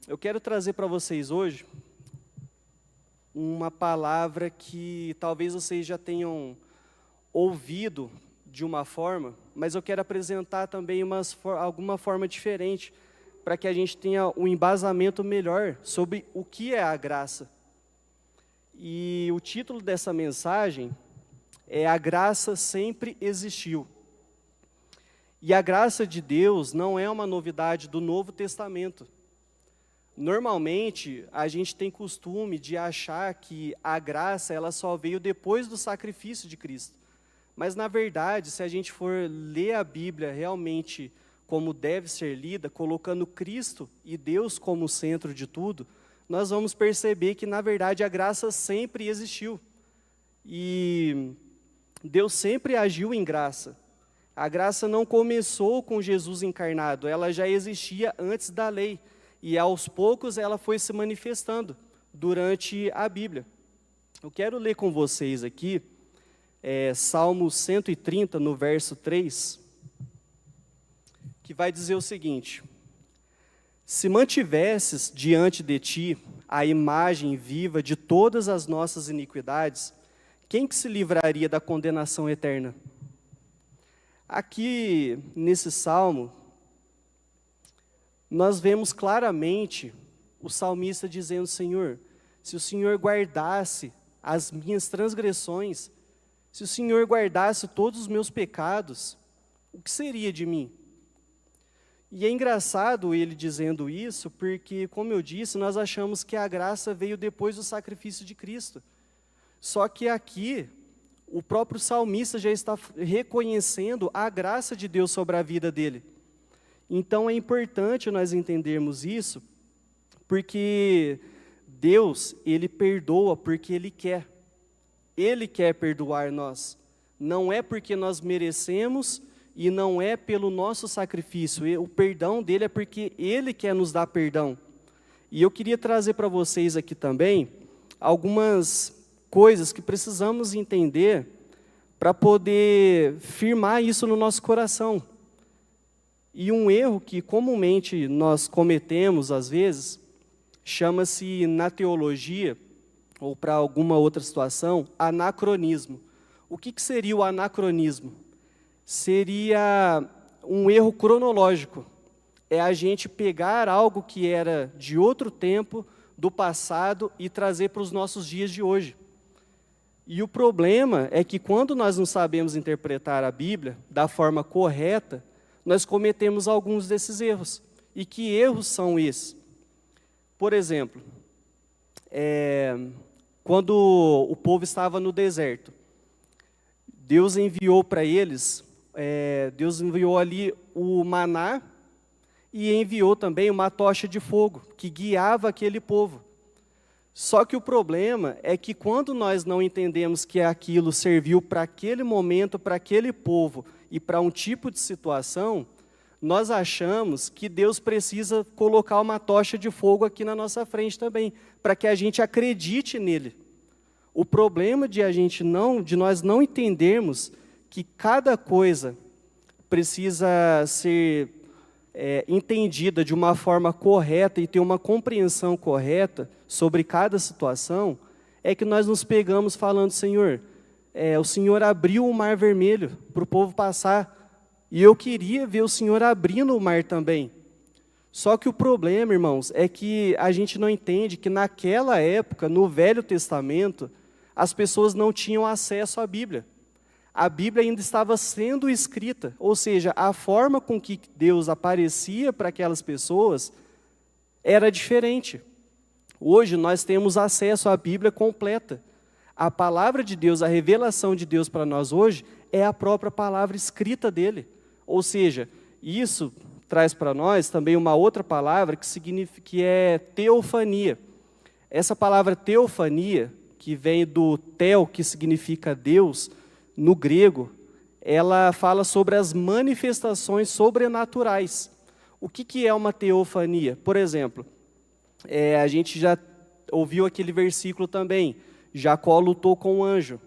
Eu quero trazer para vocês hoje uma palavra que talvez vocês já tenham ouvido de uma forma, mas eu quero apresentar também alguma forma diferente, para que a gente tenha um embasamento melhor sobre o que é a graça. E o título dessa mensagem é A Graça Sempre Existiu. E a graça de Deus não é uma novidade do Novo Testamento. Normalmente, a gente tem costume de achar que a graça ela só veio depois do sacrifício de Cristo. Mas, na verdade, se a gente for ler a Bíblia realmente como deve ser lida, colocando Cristo e Deus como centro de tudo, nós vamos perceber que, na verdade, a graça sempre existiu. E Deus sempre agiu em graça. A graça não começou com Jesus encarnado, ela já existia antes da lei. E aos poucos ela foi se manifestando durante a Bíblia. Eu quero ler com vocês aqui, Salmo 130, no verso 3, que vai dizer o seguinte: Se mantivesses diante de ti a imagem viva de todas as nossas iniquidades, quem que se livraria da condenação eterna? Aqui, nesse salmo, nós vemos claramente o salmista dizendo: Senhor, se o Senhor guardasse as minhas transgressões, se o Senhor guardasse todos os meus pecados, o que seria de mim? E é engraçado ele dizendo isso, porque, como eu disse, nós achamos que a graça veio depois do sacrifício de Cristo. Só que aqui, o próprio salmista já está reconhecendo a graça de Deus sobre a vida dele. Então é importante nós entendermos isso, porque Deus, Ele perdoa porque Ele quer. Ele quer perdoar nós. Não é porque nós merecemos e não é pelo nosso sacrifício. O perdão dele é porque Ele quer nos dar perdão. E eu queria trazer para vocês aqui também algumas coisas que precisamos entender para poder firmar isso no nosso coração. E um erro que comumente nós cometemos às vezes, chama-se na teologia, ou para alguma outra situação, anacronismo. O que seria o anacronismo? Seria um erro cronológico. É a gente pegar algo que era de outro tempo, do passado, e trazer para os nossos dias de hoje. E o problema é que quando nós não sabemos interpretar a Bíblia da forma correta, nós cometemos alguns desses erros. E que erros são esses? Por exemplo, quando o povo estava no deserto, Deus enviou para eles, Deus enviou ali o maná e enviou também uma tocha de fogo que guiava aquele povo. Só que o problema é que quando nós não entendemos que aquilo serviu para aquele momento, para aquele povo e para um tipo de situação, nós achamos que Deus precisa colocar uma tocha de fogo aqui na nossa frente também, para que a gente acredite nele. O problema de nós não entendermos que cada coisa precisa ser entendida de uma forma correta e ter uma compreensão correta sobre cada situação, é que nós nos pegamos falando: Senhor, o Senhor abriu o mar vermelho para o povo passar, e eu queria ver o Senhor abrindo o mar também. Só que o problema, irmãos, é que a gente não entende que naquela época, no Velho Testamento, as pessoas não tinham acesso à Bíblia. A Bíblia ainda estava sendo escrita, ou seja, a forma com que Deus aparecia para aquelas pessoas era diferente. Hoje nós temos acesso à Bíblia completa. A palavra de Deus, a revelação de Deus para nós hoje, é a própria palavra escrita dele. Ou seja, isso traz para nós também uma outra palavra que é teofania. Essa palavra teofania, que vem do theo, que significa Deus, no grego, ela fala sobre as manifestações sobrenaturais. O que é uma teofania? Por exemplo, a gente já ouviu aquele versículo também: Jacó lutou com o anjo.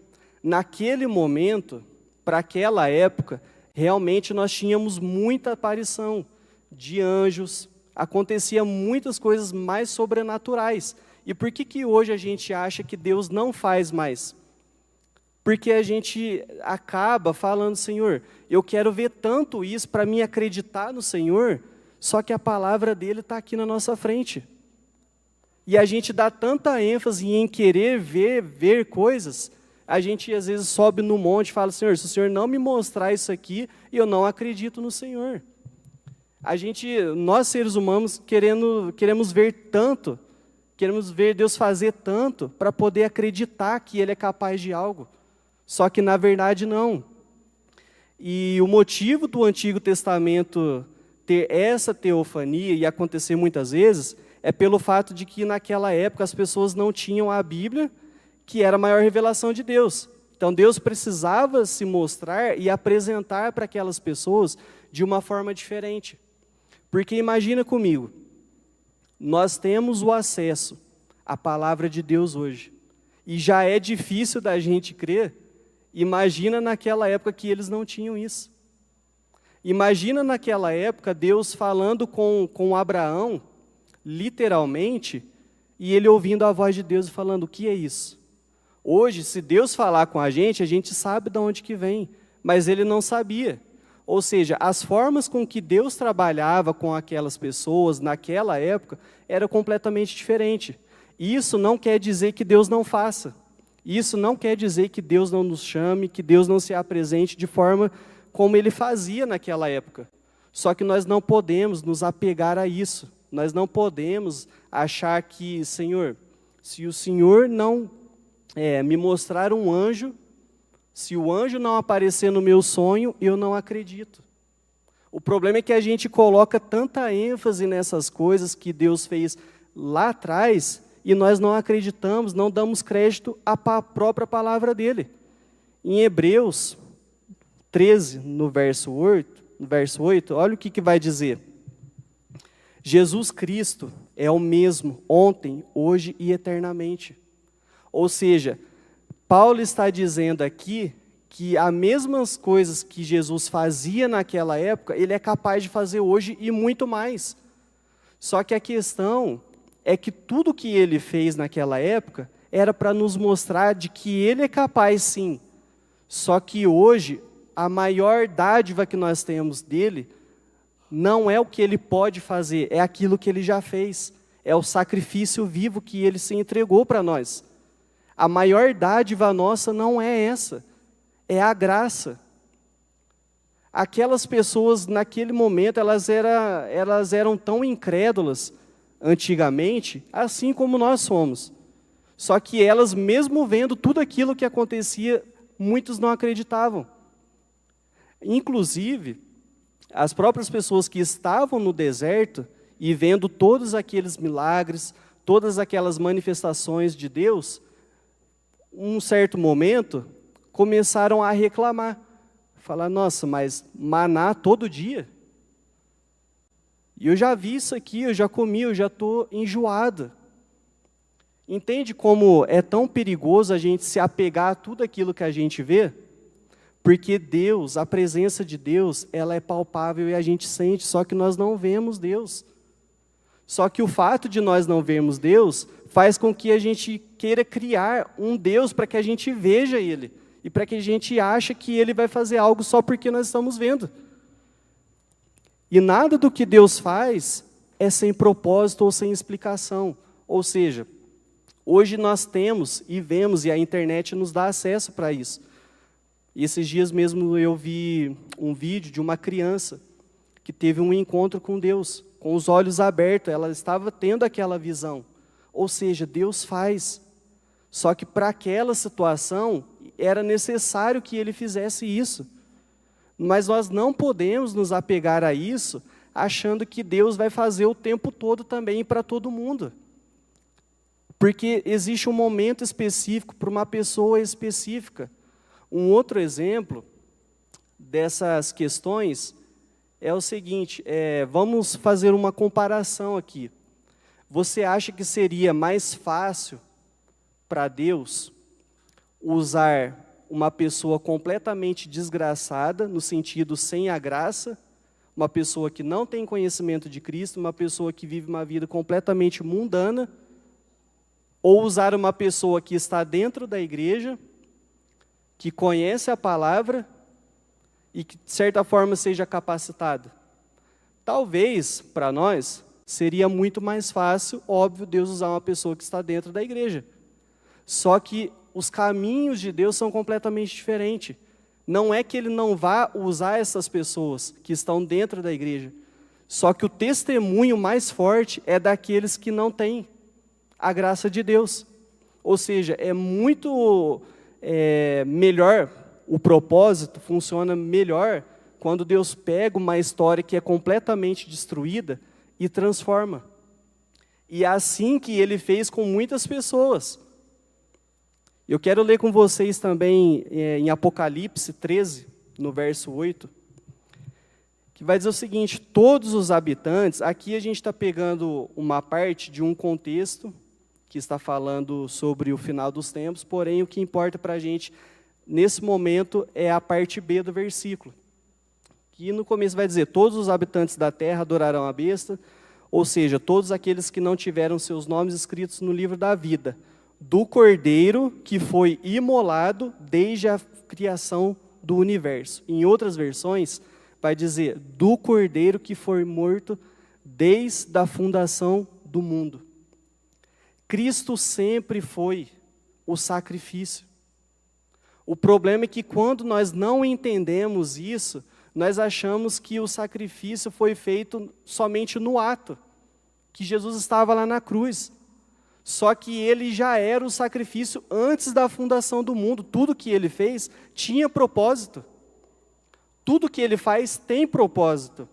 Naquele momento, para aquela época, realmente nós tínhamos muita aparição de anjos, acontecia muitas coisas mais sobrenaturais. E por que hoje a gente acha que Deus não faz mais? Porque a gente acaba falando, Senhor, eu quero ver tanto isso para mim acreditar no Senhor, só que a palavra dele está aqui na nossa frente. E a gente dá tanta ênfase em querer ver coisas, a gente às vezes sobe no monte e fala, Senhor, se o Senhor não me mostrar isso aqui, eu não acredito no Senhor. Nós seres humanos queremos ver tanto, queremos ver Deus fazer tanto para poder acreditar que Ele é capaz de algo. Só que na verdade não. E o motivo do Antigo Testamento ter essa teofania e acontecer muitas vezes é pelo fato de que naquela época as pessoas não tinham a Bíblia, que era a maior revelação de Deus. Então Deus precisava se mostrar e apresentar para aquelas pessoas de uma forma diferente. Porque imagina comigo, nós temos o acesso à palavra de Deus hoje. E já é difícil da gente crer, imagina naquela época que eles não tinham isso. Imagina naquela época Deus falando com Abraão, literalmente, e ele ouvindo a voz de Deus e falando, o que é isso? Hoje, se Deus falar com a gente sabe de onde que vem, mas ele não sabia. Ou seja, as formas com que Deus trabalhava com aquelas pessoas naquela época era completamente diferente. Isso não quer dizer que Deus não faça. Isso não quer dizer que Deus não nos chame, que Deus não se apresente de forma como Ele fazia naquela época. Só que nós não podemos nos apegar a isso. Nós não podemos achar que, Senhor, se o Senhor não me mostrar um anjo, se o anjo não aparecer no meu sonho, eu não acredito. O problema é que a gente coloca tanta ênfase nessas coisas que Deus fez lá atrás e nós não acreditamos, não damos crédito à própria palavra dele. Em Hebreus 13, no verso 8, olha o que vai dizer. Jesus Cristo é o mesmo ontem, hoje e eternamente. Ou seja, Paulo está dizendo aqui que as mesmas coisas que Jesus fazia naquela época, Ele é capaz de fazer hoje e muito mais. Só que a questão é que tudo que Ele fez naquela época era para nos mostrar de que Ele é capaz sim. Só que hoje, a maior dádiva que nós temos dEle não é o que Ele pode fazer, é aquilo que Ele já fez. É o sacrifício vivo que Ele se entregou para nós. A maior dádiva nossa não é essa, é a graça. Aquelas pessoas, naquele momento, elas eram tão incrédulas, antigamente, assim como nós somos. Só que elas, mesmo vendo tudo aquilo que acontecia, muitos não acreditavam. Inclusive, as próprias pessoas que estavam no deserto e vendo todos aqueles milagres, todas aquelas manifestações de Deus, um certo momento, começaram a reclamar. Falar, nossa, mas maná todo dia? E eu já vi isso aqui, eu já comi, eu já estou enjoada. Entende como é tão perigoso a gente se apegar a tudo aquilo que a gente vê? Porque Deus, a presença de Deus, ela é palpável e a gente sente, só que nós não vemos Deus. Só que o fato de nós não vermos Deus faz com que a gente queira criar um Deus para que a gente veja Ele. E para que a gente ache que Ele vai fazer algo só porque nós estamos vendo. E nada do que Deus faz é sem propósito ou sem explicação. Ou seja, hoje nós temos e vemos, e a internet nos dá acesso para isso. E esses dias mesmo eu vi um vídeo de uma criança que teve um encontro com Deus, com os olhos abertos, ela estava tendo aquela visão. Ou seja, Deus faz. Só que para aquela situação, era necessário que Ele fizesse isso. Mas nós não podemos nos apegar a isso, achando que Deus vai fazer o tempo todo também para todo mundo. Porque existe um momento específico para uma pessoa específica. Um outro exemplo dessas questões é o seguinte, vamos fazer uma comparação aqui. Você acha que seria mais fácil para Deus usar uma pessoa completamente desgraçada, no sentido sem a graça, uma pessoa que não tem conhecimento de Cristo, uma pessoa que vive uma vida completamente mundana, ou usar uma pessoa que está dentro da igreja, que conhece a palavra e que, de certa forma, seja capacitada. Talvez, para nós, seria muito mais fácil, óbvio, Deus usar uma pessoa que está dentro da igreja. Só que os caminhos de Deus são completamente diferentes. Não é que Ele não vá usar essas pessoas que estão dentro da igreja. Só que o testemunho mais forte é daqueles que não têm a graça de Deus. Ou seja, é muito melhor, o propósito funciona melhor quando Deus pega uma história que é completamente destruída e transforma. E é assim que Ele fez com muitas pessoas. Eu quero ler com vocês também em Apocalipse 13, no verso 8, que vai dizer o seguinte: todos os habitantes, aqui a gente está pegando uma parte de um contexto, que está falando sobre o final dos tempos, porém o que importa para a gente, nesse momento, é a parte B do versículo. Que no começo vai dizer, todos os habitantes da terra adorarão a besta, ou seja, todos aqueles que não tiveram seus nomes escritos no livro da vida, do Cordeiro que foi imolado desde a criação do universo. Em outras versões, vai dizer, do Cordeiro que foi morto desde a fundação do mundo. Cristo sempre foi o sacrifício. O problema é que quando nós não entendemos isso, nós achamos que o sacrifício foi feito somente no ato, que Jesus estava lá na cruz. Só que Ele já era o sacrifício antes da fundação do mundo. Tudo que Ele fez tinha propósito. Tudo que Ele faz tem propósito.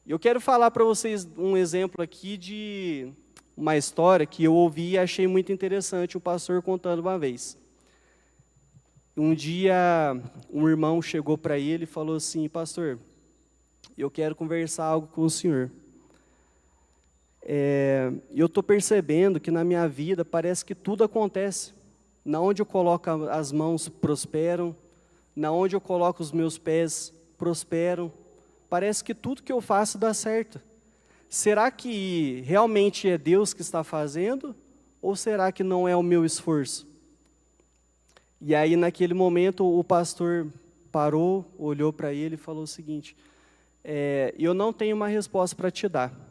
Eu quero falar para vocês um exemplo aqui de uma história que eu ouvi e achei muito interessante, o pastor contando uma vez. Um dia, um irmão chegou para ele e falou assim, pastor, eu quero conversar algo com o senhor. Eu estou percebendo que na minha vida parece que tudo acontece. Na onde eu coloco as mãos, prosperam. Na onde eu coloco os meus pés, prosperam. Parece que tudo que eu faço dá certo. Será que realmente é Deus que está fazendo? Ou será que não é o meu esforço? E aí, naquele momento, o pastor parou, olhou para ele e falou o seguinte, eu não tenho uma resposta para te dar.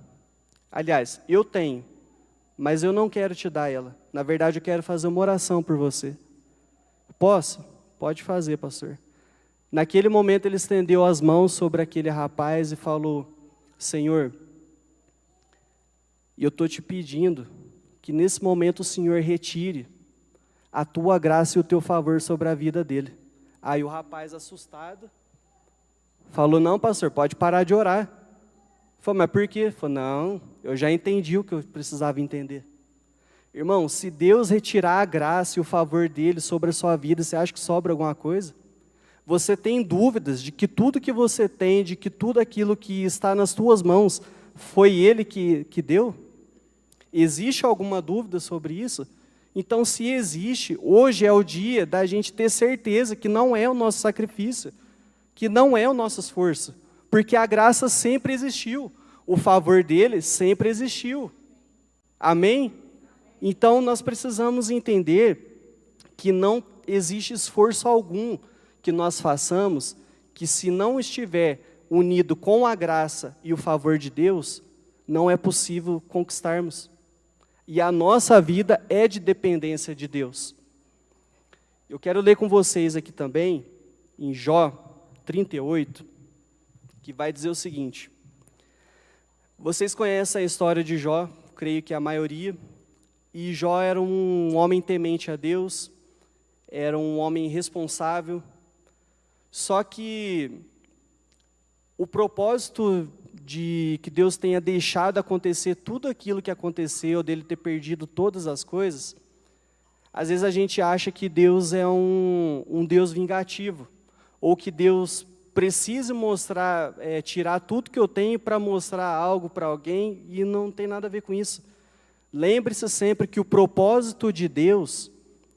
Aliás, eu tenho, mas eu não quero te dar ela. Na verdade, eu quero fazer uma oração por você. Posso? Pode fazer, pastor. Naquele momento, ele estendeu as mãos sobre aquele rapaz e falou, Senhor, eu estou te pedindo que nesse momento o Senhor retire a tua graça e o teu favor sobre a vida dele. Aí o rapaz, assustado, falou, não, pastor, pode parar de orar. Falou, mas por quê? Falou, não, eu já entendi o que eu precisava entender. Irmão, se Deus retirar a graça e o favor dele sobre a sua vida, você acha que sobra alguma coisa? Você tem dúvidas de que tudo que você tem, de que tudo aquilo que está nas tuas mãos, foi Ele que deu? Existe alguma dúvida sobre isso? Então, se existe, hoje é o dia da gente ter certeza que não é o nosso sacrifício, que não é o nosso esforço, porque a graça sempre existiu, o favor dele sempre existiu. Amém? Então, nós precisamos entender que não existe esforço algum que nós façamos, que se não estiver unido com a graça e o favor de Deus, não é possível conquistarmos. E a nossa vida é de dependência de Deus. Eu quero ler com vocês aqui também, em Jó 38, que vai dizer o seguinte. Vocês conhecem a história de Jó, creio que a maioria. E Jó era um homem temente a Deus, era um homem responsável. Só que o propósito de que Deus tenha deixado acontecer tudo aquilo que aconteceu, dele ter perdido todas as coisas, às vezes a gente acha que Deus é um Deus vingativo, ou que Deus precisa mostrar, tirar tudo que eu tenho para mostrar algo para alguém, e não tem nada a ver com isso. Lembre-se sempre que o propósito de Deus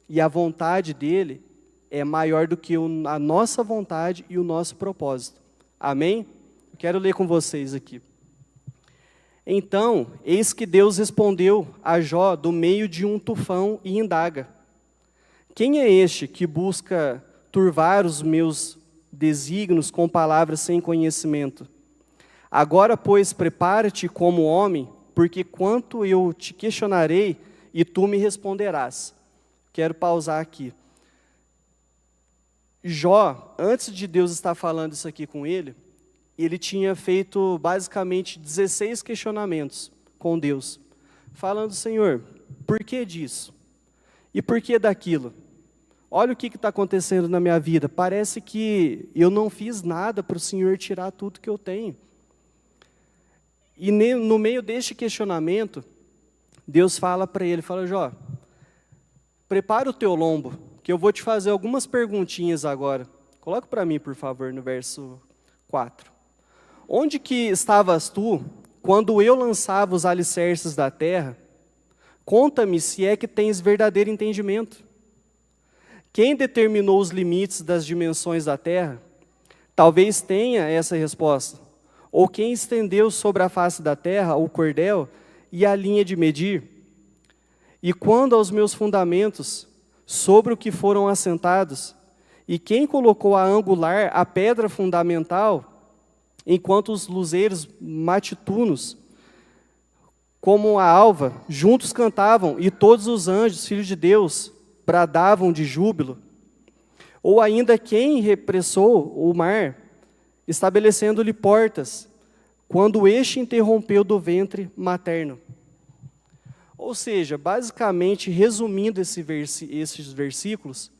e a vontade dele é maior do que a nossa vontade e o nosso propósito. Amém? Eu quero ler com vocês aqui. Então, eis que Deus respondeu a Jó do meio de um tufão e indaga: quem é este que busca turvar os meus desígnios com palavras sem conhecimento? Agora, pois, prepara-te como homem, porque quanto eu te questionarei, e tu me responderás. Quero pausar aqui. Jó, antes de Deus estar falando isso aqui com ele tinha feito basicamente 16 questionamentos com Deus, falando: Senhor, por que disso? E por que daquilo? Olha o que está acontecendo na minha vida, parece que eu não fiz nada para o Senhor tirar tudo que eu tenho. E no meio deste questionamento, Deus fala para ele, fala: Jó, prepara o teu lombo, que eu vou te fazer algumas perguntinhas agora. Coloca para mim, por favor, no verso 4. Onde que estavas tu, quando eu lançava os alicerces da terra? Conta-me se é que tens verdadeiro entendimento. Quem determinou os limites das dimensões da terra? Talvez tenha essa resposta. Ou quem estendeu sobre a face da terra o cordel e a linha de medir? E quando aos meus fundamentos, sobre o que foram assentados? E quem colocou a angular a pedra fundamental, enquanto os luzeiros matitunos, como a alva, juntos cantavam, e todos os anjos, filhos de Deus, bradavam de júbilo? Ou ainda quem repressou o mar, estabelecendo-lhe portas, quando este interrompeu do ventre materno? Ou seja, basicamente, resumindo esses versículos,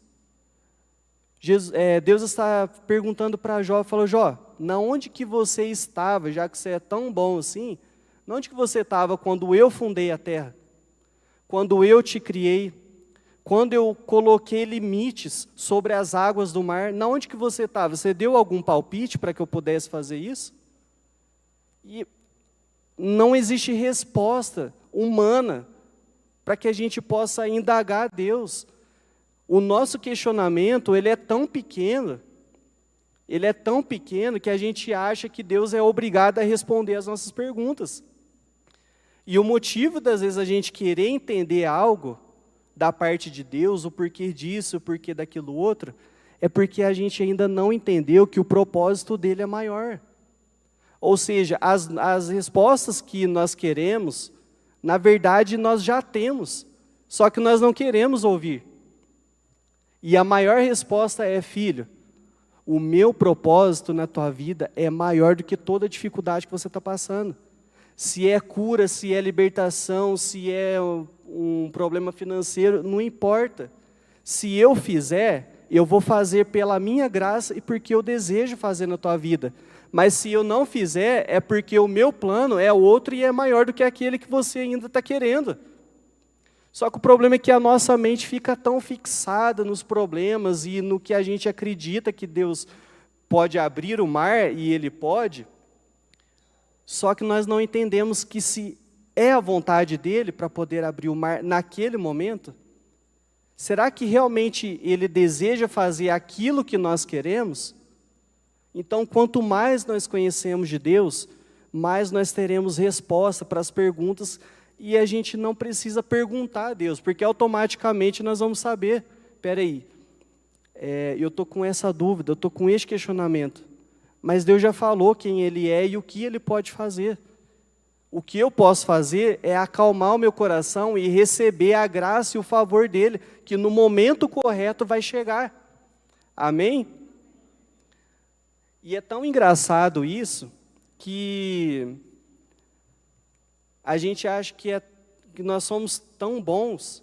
Deus está perguntando para Jó, falou: Jó, na onde que você estava, já que você é tão bom assim, na onde que você estava quando eu fundei a terra? Quando eu te criei? Quando eu coloquei limites sobre as águas do mar, na onde que você estava? Você deu algum palpite para que eu pudesse fazer isso? E não existe resposta humana para que a gente possa indagar a Deus. O nosso questionamento, ele é tão pequeno que a gente acha que Deus é obrigado a responder as nossas perguntas. E o motivo, das vezes, a gente querer entender algo da parte de Deus, o porquê disso, o porquê daquilo outro, é porque a gente ainda não entendeu que o propósito dele é maior. Ou seja, as respostas que nós queremos, na verdade, nós já temos, só que nós não queremos ouvir. E a maior resposta é: filho, o meu propósito na tua vida é maior do que toda a dificuldade que você está passando. Se é cura, se é libertação, se é um problema financeiro, não importa. Se eu fizer, eu vou fazer pela minha graça e porque eu desejo fazer na tua vida. Mas se eu não fizer, é porque o meu plano é outro e é maior do que aquele que você ainda está querendo. Só que o problema é que a nossa mente fica tão fixada nos problemas e no que a gente acredita que Deus pode abrir o mar, e Ele pode, só que nós não entendemos que se é a vontade dEle para poder abrir o mar naquele momento, será que realmente Ele deseja fazer aquilo que nós queremos? Então, quanto mais nós conhecemos de Deus, mais nós teremos resposta para as perguntas, e a gente não precisa perguntar a Deus, porque automaticamente nós vamos saber: espera aí, eu estou com essa dúvida, eu estou com este questionamento, mas Deus já falou quem Ele é e o que Ele pode fazer. O que eu posso fazer é acalmar o meu coração e receber a graça e o favor dEle, que no momento correto vai chegar. Amém? E é tão engraçado isso, que a gente acha que nós somos tão bons.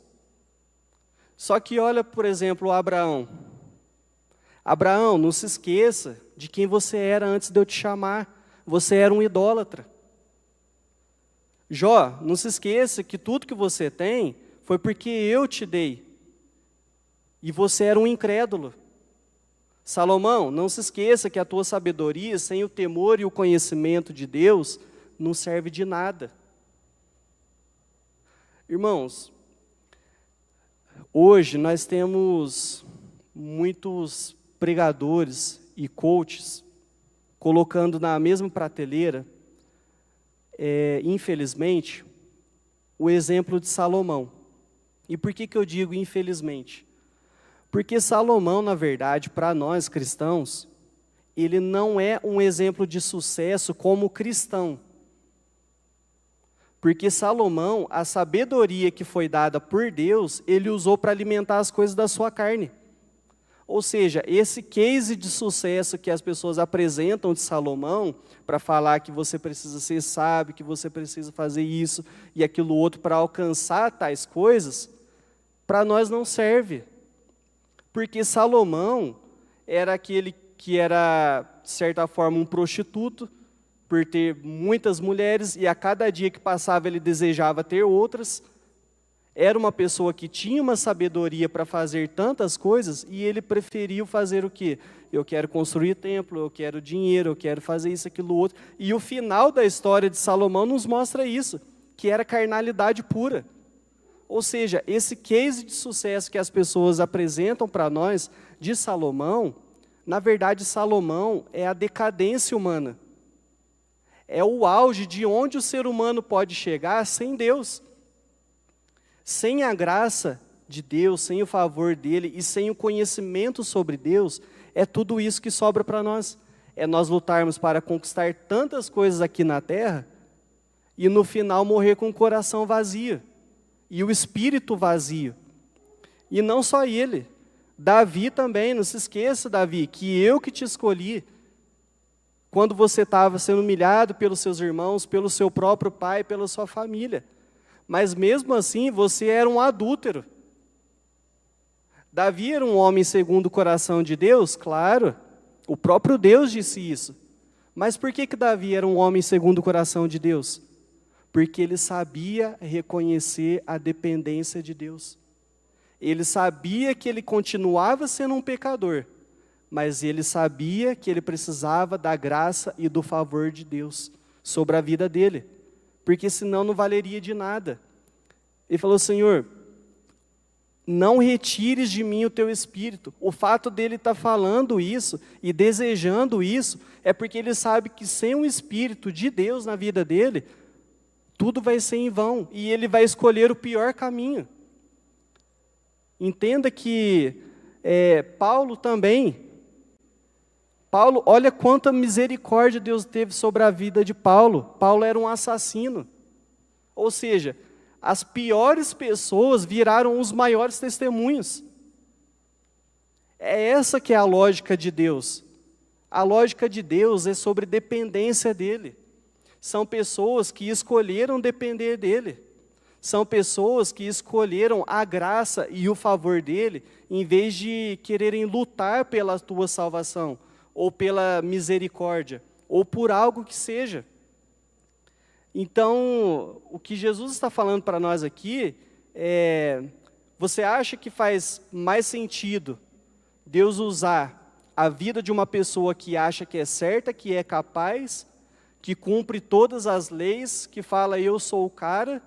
Só que olha, por exemplo, Abraão. Abraão, não se esqueça de quem você era antes de eu te chamar. Você era um idólatra. Jó, não se esqueça que tudo que você tem foi porque eu te dei. E você era um incrédulo. Salomão, não se esqueça que a tua sabedoria, sem o temor e o conhecimento de Deus, não serve de nada. Irmãos, hoje nós temos muitos pregadores e coaches colocando na mesma prateleira, infelizmente, o exemplo de Salomão. E por que eu digo infelizmente? Porque Salomão, na verdade, para nós cristãos, ele não é um exemplo de sucesso como cristão. Porque Salomão, a sabedoria que foi dada por Deus, ele usou para alimentar as coisas da sua carne. Ou seja, esse case de sucesso que as pessoas apresentam de Salomão, para falar que você precisa ser sábio, que você precisa fazer isso e aquilo outro para alcançar tais coisas, para nós não serve. Porque Salomão era aquele que era, de certa forma, um prostituto, por ter muitas mulheres, e a cada dia que passava ele desejava ter outras. Era uma pessoa que tinha uma sabedoria para fazer tantas coisas, e ele preferiu fazer o quê? Eu quero construir templo, eu quero dinheiro, eu quero fazer isso, aquilo, outro. E o final da história de Salomão nos mostra isso, que era carnalidade pura. Ou seja, esse case de sucesso que as pessoas apresentam para nós de Salomão, na verdade Salomão é a decadência humana. É o auge de onde o ser humano pode chegar sem Deus. Sem a graça de Deus, sem o favor dele e sem o conhecimento sobre Deus, é tudo isso que sobra para nós. É nós lutarmos para conquistar tantas coisas aqui na terra e no final morrer com o coração vazio e o espírito vazio. E não só ele, Davi também, não se esqueça, Davi, que eu que te escolhi, quando você estava sendo humilhado pelos seus irmãos, pelo seu próprio pai, pela sua família. Mas mesmo assim, você era um adúltero. Davi era um homem segundo o coração de Deus? Claro, o próprio Deus disse isso. Mas por que Davi era um homem segundo o coração de Deus? Porque ele sabia reconhecer a dependência de Deus. Ele sabia que ele continuava sendo um pecador, mas ele sabia que ele precisava da graça e do favor de Deus sobre a vida dele, porque senão não valeria de nada. Ele falou: Senhor, não retires de mim o teu espírito. O fato dele estar falando isso e desejando isso, é porque ele sabe que sem o espírito de Deus na vida dele, tudo vai ser em vão, e ele vai escolher o pior caminho. Entenda que Paulo também, olha quanta misericórdia Deus teve sobre a vida de Paulo. Paulo era um assassino. Ou seja, as piores pessoas viraram os maiores testemunhos. É essa que é a lógica de Deus. A lógica de Deus é sobre dependência dEle. São pessoas que escolheram depender dEle. São pessoas que escolheram a graça e o favor dEle, em vez de quererem lutar pela tua salvação, ou pela misericórdia, ou por algo que seja. Então, o que Jesus está falando para nós aqui você acha que faz mais sentido Deus usar a vida de uma pessoa que acha que é certa, que é capaz, que cumpre todas as leis, que fala eu sou o cara,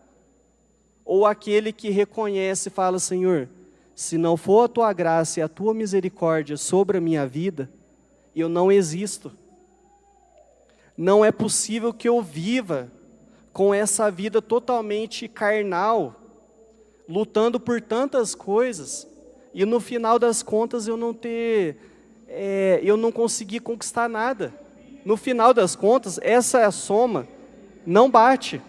ou aquele que reconhece e fala: Senhor, se não for a tua graça e a tua misericórdia sobre a minha vida, eu não existo. Não é possível que eu viva com essa vida totalmente carnal, lutando por tantas coisas, e no final das contas eu não conseguir conquistar nada. No final das contas, essa soma não bate.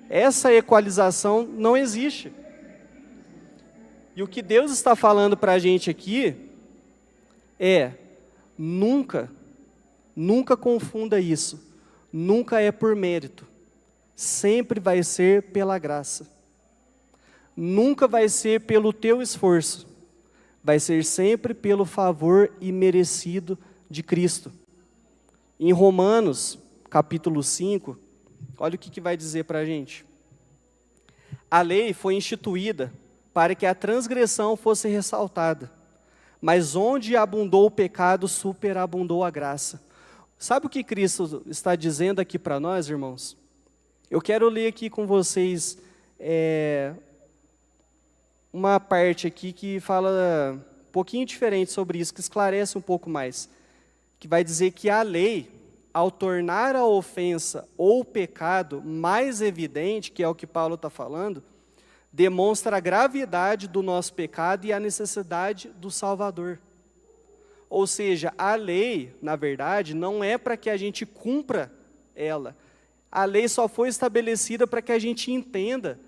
Essa equalização não existe. E o que Deus está falando para a gente aqui nunca confunda isso. Nunca é por mérito. Sempre vai ser pela graça. Nunca vai ser pelo teu esforço. Vai ser sempre pelo favor imerecido de Cristo. Em Romanos, capítulo 5, olha o que vai dizer para a gente. A lei foi instituída para que a transgressão fosse ressaltada, mas onde abundou o pecado, superabundou a graça. Sabe o que Cristo está dizendo aqui para nós, irmãos? Eu quero ler aqui com vocês uma parte aqui que fala um pouquinho diferente sobre isso, que esclarece um pouco mais. Que vai dizer que a lei, ao tornar a ofensa ou o pecado mais evidente, que é o que Paulo está falando, demonstra a gravidade do nosso pecado e a necessidade do Salvador. Ou seja, a lei, na verdade, não é para que a gente cumpra ela. A lei só foi estabelecida para que a gente entenda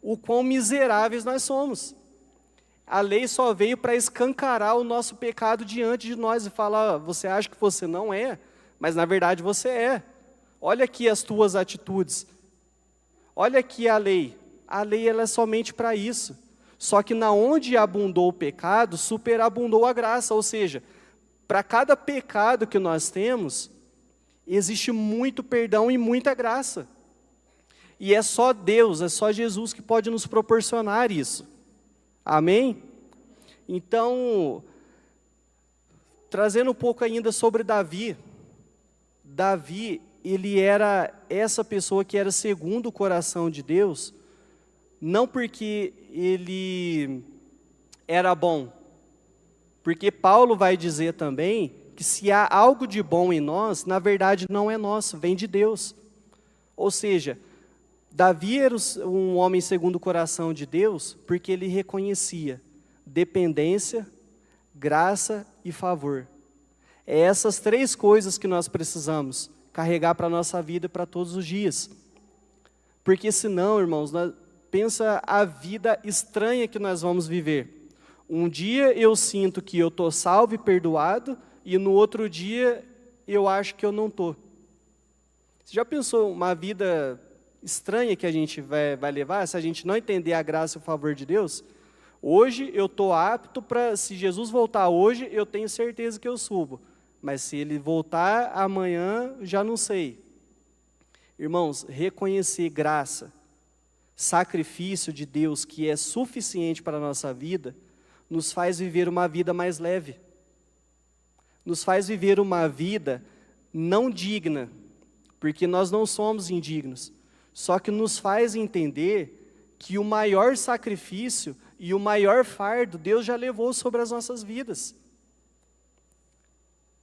o quão miseráveis nós somos. A lei só veio para escancarar o nosso pecado diante de nós e falar: você acha que você não é, mas na verdade você é. Olha aqui as tuas atitudes. Olha aqui a lei. A lei ela é somente para isso. Só que na onde abundou o pecado, superabundou a graça. Ou seja, para cada pecado que nós temos, existe muito perdão e muita graça. E é só Deus, é só Jesus que pode nos proporcionar isso. Amém? Então, trazendo um pouco ainda sobre Davi. Davi, ele era essa pessoa que era segundo o coração de Deus, não porque ele era bom, porque Paulo vai dizer também que se há algo de bom em nós, na verdade não é nosso, vem de Deus. Ou seja, Davi era um homem segundo o coração de Deus, porque ele reconhecia dependência, graça e favor. É essas três coisas que nós precisamos carregar para a nossa vida para todos os dias. Porque senão, irmãos, pensa a vida estranha que nós vamos viver. Um dia eu sinto que eu estou salvo e perdoado, e no outro dia eu acho que eu não estou. Você já pensou uma vida estranha que a gente vai levar, se a gente não entender a graça e o favor de Deus? Hoje eu estou apto para, se Jesus voltar hoje, eu tenho certeza que eu subo. Mas se ele voltar amanhã, já não sei. Irmãos, reconhecer graça, sacrifício de Deus que é suficiente para a nossa vida, nos faz viver uma vida mais leve. Nos faz viver uma vida não digna, porque nós não somos indignos. Só que nos faz entender que o maior sacrifício e o maior fardo Deus já levou sobre as nossas vidas.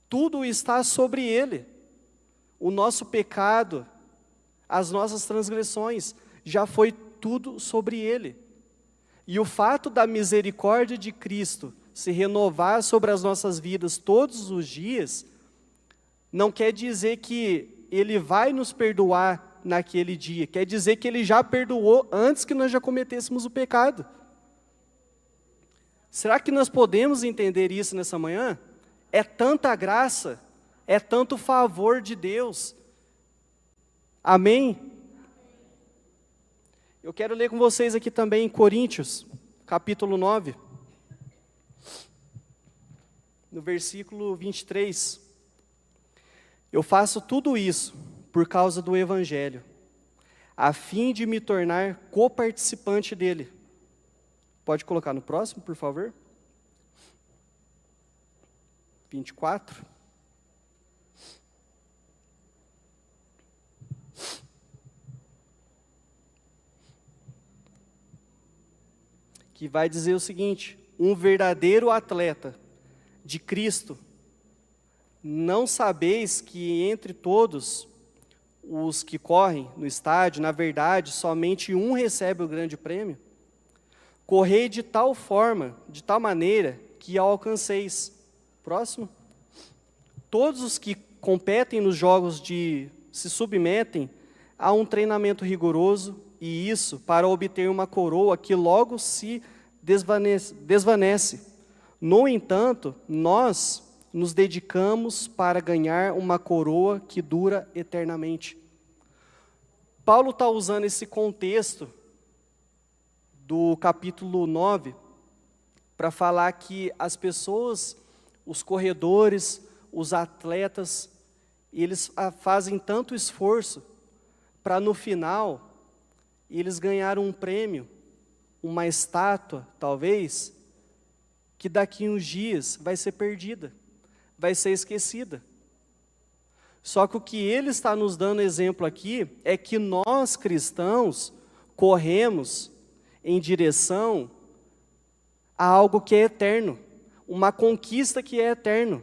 Tudo está sobre Ele. O nosso pecado, as nossas transgressões, já foi tudo sobre Ele. E o fato da misericórdia de Cristo se renovar sobre as nossas vidas todos os dias, não quer dizer que Ele vai nos perdoar naquele dia, quer dizer que Ele já perdoou antes que nós já cometêssemos o pecado. Será que nós podemos entender isso nessa manhã? É tanta graça, é tanto favor de Deus. Amém? Eu quero ler com vocês aqui também em Coríntios, capítulo 9, no versículo 23. Eu faço tudo isso por causa do Evangelho, a fim de me tornar coparticipante dele. Pode colocar no próximo, por favor? 24. Que vai dizer o seguinte: um verdadeiro atleta de Cristo, não sabeis que entre todos os que correm no estádio, na verdade, somente um recebe o grande prêmio? Correi de tal forma, de tal maneira, que alcanceis. Próximo. Todos os que competem nos jogos se submetem a um treinamento rigoroso, e isso para obter uma coroa que logo se desvanece. No entanto, nós nos dedicamos para ganhar uma coroa que dura eternamente. Paulo está usando esse contexto do capítulo 9 para falar que as pessoas, os corredores, os atletas, eles fazem tanto esforço para no final eles ganharem um prêmio, uma estátua, talvez, que daqui uns dias vai ser perdida, vai ser esquecida. Só que o que ele está nos dando exemplo aqui é que nós cristãos corremos em direção a algo que é eterno, uma conquista que é eterno.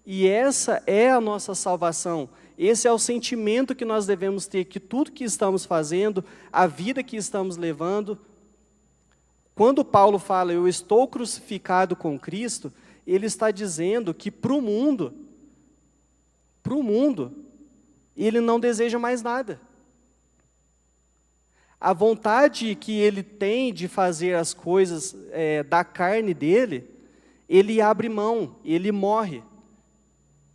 E essa é a nossa salvação, Esse é o sentimento que nós devemos ter, que tudo que estamos fazendo, a vida que estamos levando. Quando Paulo fala, eu estou crucificado com Cristo, ele está dizendo que para o mundo, ele não deseja mais nada. A vontade que ele tem de fazer as coisas da carne dele, ele abre mão, ele morre.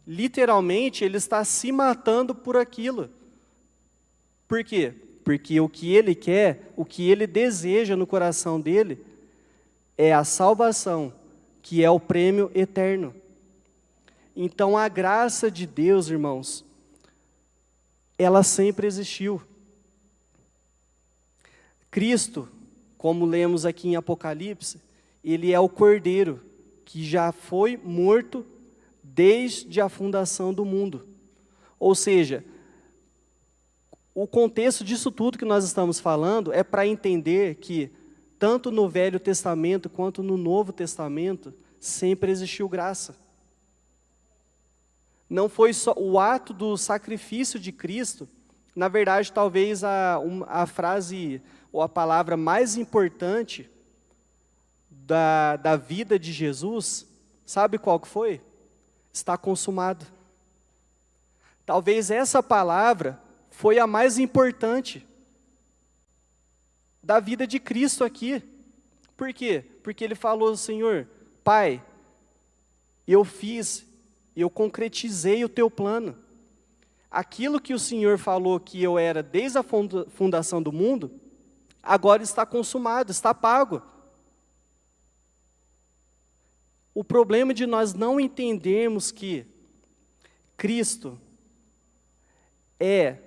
Literalmente, ele está se matando por aquilo. Por quê? Porque o que ele quer, o que ele deseja no coração dele, é a salvação, que é o prêmio eterno. Então, a graça de Deus, irmãos, ela sempre existiu. Cristo, como lemos aqui em Apocalipse, ele é o Cordeiro que já foi morto desde a fundação do mundo. Ou seja, o contexto disso tudo que nós estamos falando é para entender que, tanto no Velho Testamento quanto no Novo Testamento, sempre existiu graça. Não foi só o ato do sacrifício de Cristo, na verdade, talvez a frase ou a palavra mais importante da vida de Jesus, sabe qual que foi? Está consumado. Talvez essa palavra foi a mais importante da vida de Cristo aqui. Por quê? Porque ele falou, Senhor, Pai, eu concretizei o teu plano. Aquilo que o Senhor falou que eu era desde a fundação do mundo, agora está consumado, está pago. O problema de nós não entendermos que Cristo é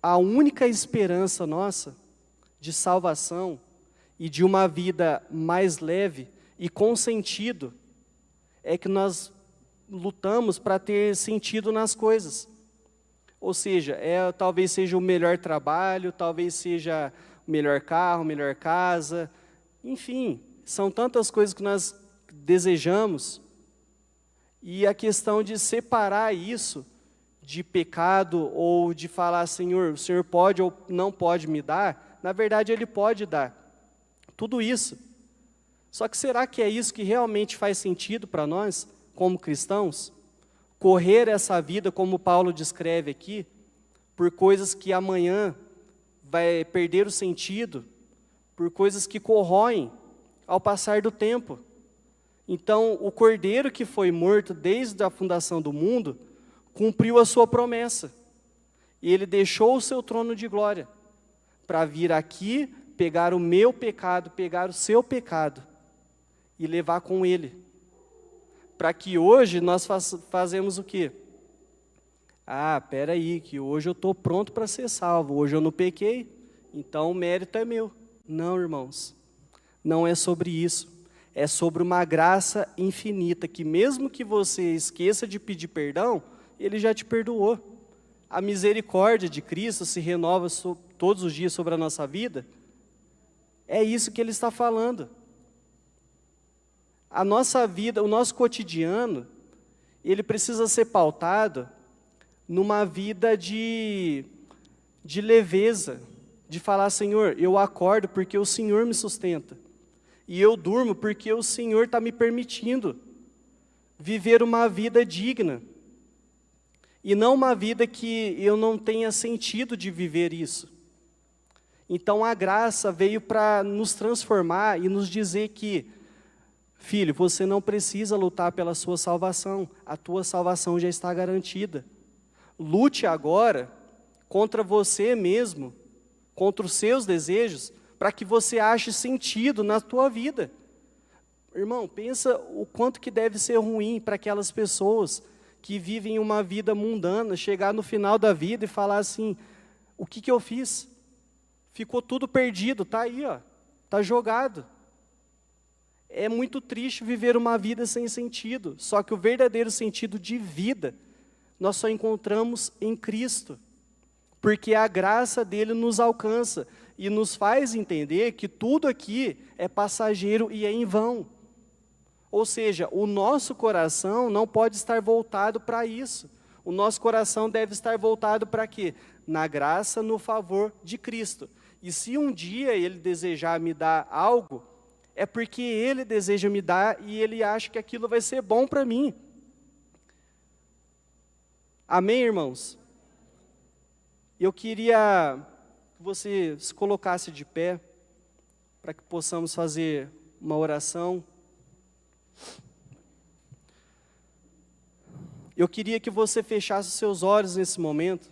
a única esperança nossa de salvação e de uma vida mais leve e com sentido, é que nós lutamos para ter sentido nas coisas. Ou seja, talvez seja o melhor trabalho, talvez seja o melhor carro, melhor casa, enfim, são tantas coisas que nós desejamos, e a questão de separar isso de pecado, ou de falar, Senhor, o Senhor pode ou não pode me dar, na verdade Ele pode dar, tudo isso. Só que será que é isso que realmente faz sentido para nós, como cristãos? Correr essa vida, como Paulo descreve aqui, por coisas que amanhã vai perder o sentido, por coisas que corroem ao passar do tempo. Então, o Cordeiro que foi morto desde a fundação do mundo, cumpriu a sua promessa. E ele deixou o seu trono de glória, para vir aqui, pegar o meu pecado, pegar o seu pecado, e levar com ele. Para que hoje nós fazemos o quê? Espera aí, que hoje eu estou pronto para ser salvo, hoje eu não pequei, então o mérito é meu. Não, irmãos, não é sobre isso. É sobre uma graça infinita, que mesmo que você esqueça de pedir perdão, Ele já te perdoou. A misericórdia de Cristo se renova todos os dias sobre a nossa vida. É isso que Ele está falando. A nossa vida, o nosso cotidiano, ele precisa ser pautado numa vida de leveza, de falar, Senhor, eu acordo porque o Senhor me sustenta, e eu durmo porque o Senhor está me permitindo viver uma vida digna, e não uma vida que eu não tenha sentido de viver isso. Então a graça veio para nos transformar e nos dizer que, filho, você não precisa lutar pela sua salvação, a tua salvação já está garantida. Lute agora contra você mesmo, contra os seus desejos, para que você ache sentido na tua vida. Irmão, pensa o quanto que deve ser ruim para aquelas pessoas que vivem uma vida mundana, chegar no final da vida e falar assim, o que eu fiz? Ficou tudo perdido, está aí, está jogado. É muito triste viver uma vida sem sentido, só que o verdadeiro sentido de vida, nós só encontramos em Cristo, porque a graça dele nos alcança, e nos faz entender que tudo aqui é passageiro e é em vão. Ou seja, o nosso coração não pode estar voltado para isso, O nosso coração deve estar voltado para quê? Na graça, no favor de Cristo. E se um dia Ele desejar me dar algo, é porque Ele deseja me dar e Ele acha que aquilo vai ser bom para mim. Amém, irmãos? Eu queria que você se colocasse de pé, para que possamos fazer uma oração. Eu queria que você fechasse seus olhos nesse momento,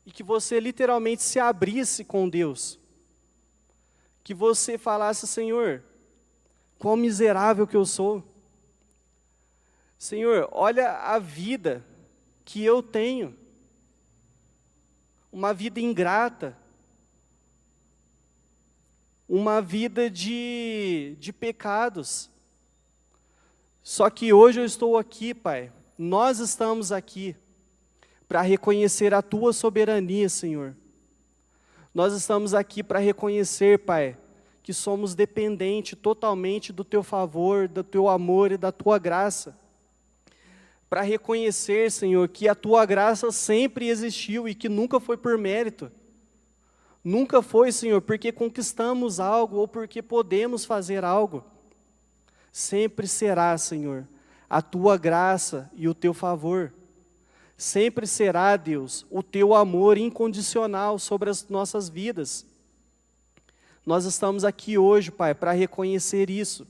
e que você literalmente se abrisse com Deus. Que você falasse: Senhor, quão miserável que eu sou. Senhor, olha a vida que eu tenho. Uma vida ingrata. Uma vida de pecados. Só que hoje eu estou aqui, Pai. Nós estamos aqui para reconhecer a Tua soberania, Senhor. Nós estamos aqui para reconhecer, Pai, que somos dependentes totalmente do Teu favor, do Teu amor e da Tua graça. Para reconhecer, Senhor, que a Tua graça sempre existiu e que nunca foi por mérito. Nunca foi, Senhor, porque conquistamos algo ou porque podemos fazer algo. Sempre será, Senhor, a Tua graça e o Teu favor. Sempre será, Deus, o Teu amor incondicional sobre as nossas vidas. Nós estamos aqui hoje, Pai, para reconhecer isso.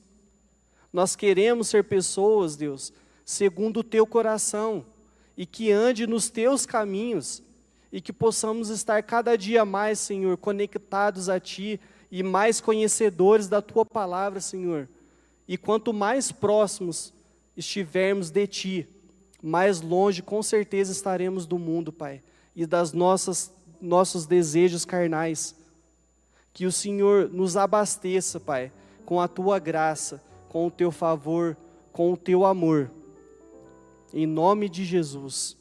Nós queremos ser pessoas, Deus, segundo o Teu coração, e que ande nos Teus caminhos, e que possamos estar cada dia mais, Senhor, conectados a Ti, e mais conhecedores da Tua palavra, Senhor. E quanto mais próximos estivermos de Ti, mais longe com certeza estaremos do mundo, Pai, e das nossos desejos carnais. Que o Senhor nos abasteça, Pai, com a Tua graça, com o Teu favor, com o Teu amor. Em nome de Jesus.